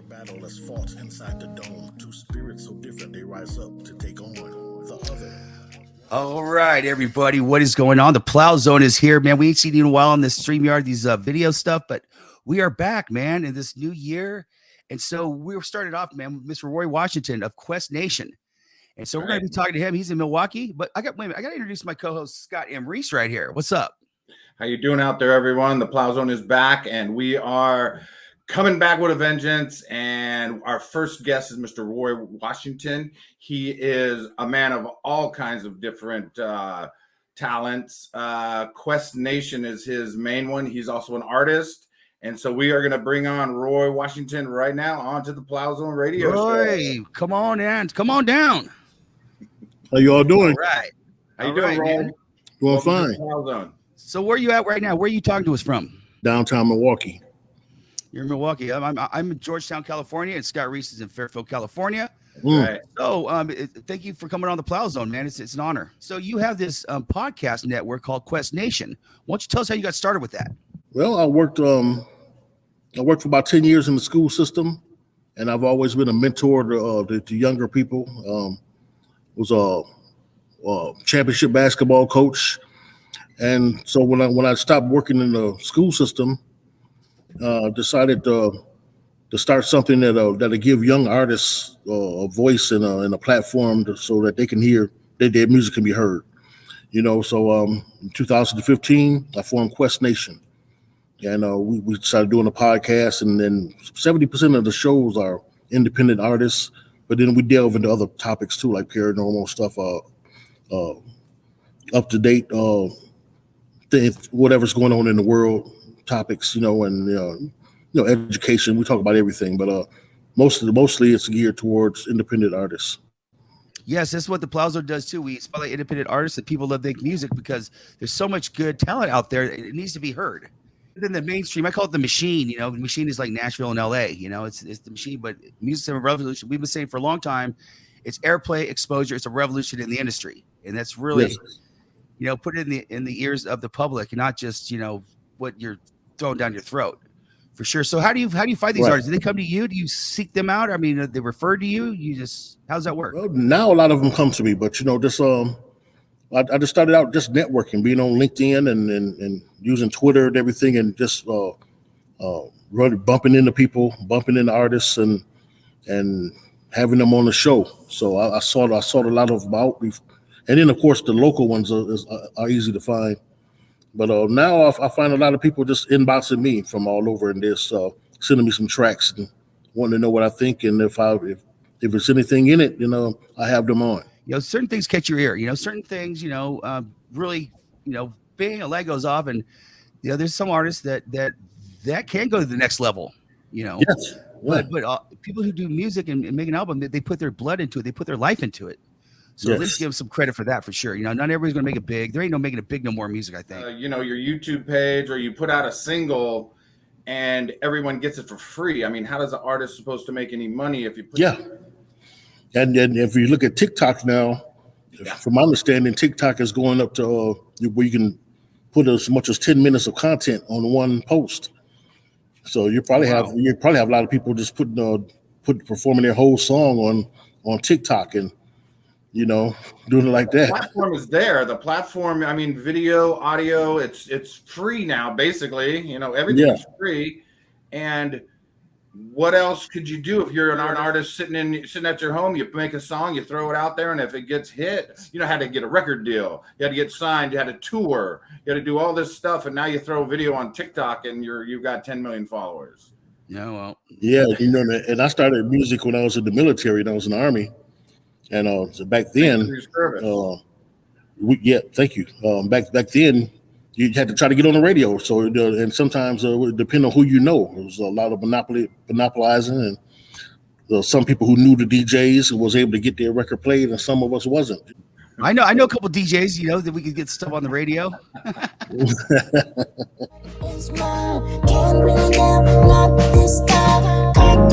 battle is fought inside the dome. Two spirits so different they rise up to take on the other. All right, everybody, what is going on? The Plow Zone is here, man. We ain't seen you in a while on this StreamYard, these video stuff, but we are back, man, in this new year. And so we started off, man, with Mr. Roy Washington of Quest Nation. And so we're going to be talking to him. He's in Milwaukee, but I got to introduce my co-host, Scott M. Reese, right here. What's up? How you doing out there, everyone? The Plow Zone is back, and we are coming back with a vengeance. And our first guest is Mr. Roy Washington. He is a man of all kinds of different talents. Quest Nation is his main one. He's also an artist. And so we are going to bring on Roy Washington right now onto the Plow Zone Radio Roy, come on in. Come on down. How you all doing? All right. How you doing, Roy? Doing Welcome fine. to the Plow Zone. So where are you at right now? Where are you talking to us from? Downtown Milwaukee. You're in Milwaukee. I'm in Georgetown, California, and Scott Reese is in Fairfield, California. Right. So thank you for coming on the Plow Zone, man. It's an honor. So you have this podcast network called Quest Nation. Why don't you tell us how you got started with that? Well, I worked for about 10 years in the school system, and I've always been a mentor to younger people. Was a championship basketball coach. And so when I stopped working in the school system, decided to start something that'll give young artists a voice and a platform so that they can hear their music can be heard. You know, so in 2015, I formed Quest Nation, and we started doing a podcast, and then 70% of the shows are independent artists, but then we delve into other topics too, like paranormal stuff, up to date. Whatever's going on in the world, topics, and education. We talk about everything, but mostly it's geared towards independent artists. Yes, that's what the Plow Zone does too. We spotlight independent artists and people that make music because there's so much good talent out there. It needs to be heard. Then the mainstream, I call it the machine. The machine is like Nashville and LA. It's the machine, but music's a revolution. We've been saying for a long time, it's airplay, exposure. It's a revolution in the industry, and that's really. Yes. Put it in the ears of the public, and not just what you're throwing down your throat, for sure. So how do you find these artists? Do they come to you? Do you seek them out? I mean, they refer to you. How's that work? Well, now a lot of them come to me, but just I just started out just networking, being on LinkedIn and using Twitter and everything, and just bumping into people, bumping into artists, and having them on the show. So I sought a lot of them out. And then, of course, the local ones are easy to find. But now I find a lot of people just inboxing me from all over and just sending me some tracks and wanting to know what I think. And if there's anything in it, I have them on. Certain things catch your ear. Certain things, really, bang, a light goes off. And, there's some artists that can go to the next level, Yes. But people who do music and make an album, they put their blood into it. They put their life into it. So At least give them some credit for that, for sure. Not everybody's going to make it big. There ain't no making it big no more music, I think. Your YouTube page, or you put out a single and everyone gets it for free. I mean, how does an artist supposed to make any money if you put And if you look at TikTok now, from my understanding, TikTok is going up to where you can put as much as 10 minutes of content on one post. So you probably have a lot of people just performing their whole song on TikTok and doing it like that. The platform is there. The platform, I mean, video, audio, it's free now, basically. Everything's free. And what else could you do if you're an artist sitting at your home? You make a song, you throw it out there, and if it gets hit, had to get a record deal. You had to get signed. You had to tour. You had to do all this stuff, and now you throw a video on TikTok, and you've got 10 million followers. Yeah, well. Yeah, and I started music when I was in the military, and I was in the Army. And so back then, thank you. Back then, you had to try to get on the radio. So and sometimes it would depend on who you know. There was a lot of monopolizing, and some people who knew the DJs was able to get their record played, and some of us wasn't. I know a couple DJs, that we could get stuff on the radio. Can't bring it down, not this time.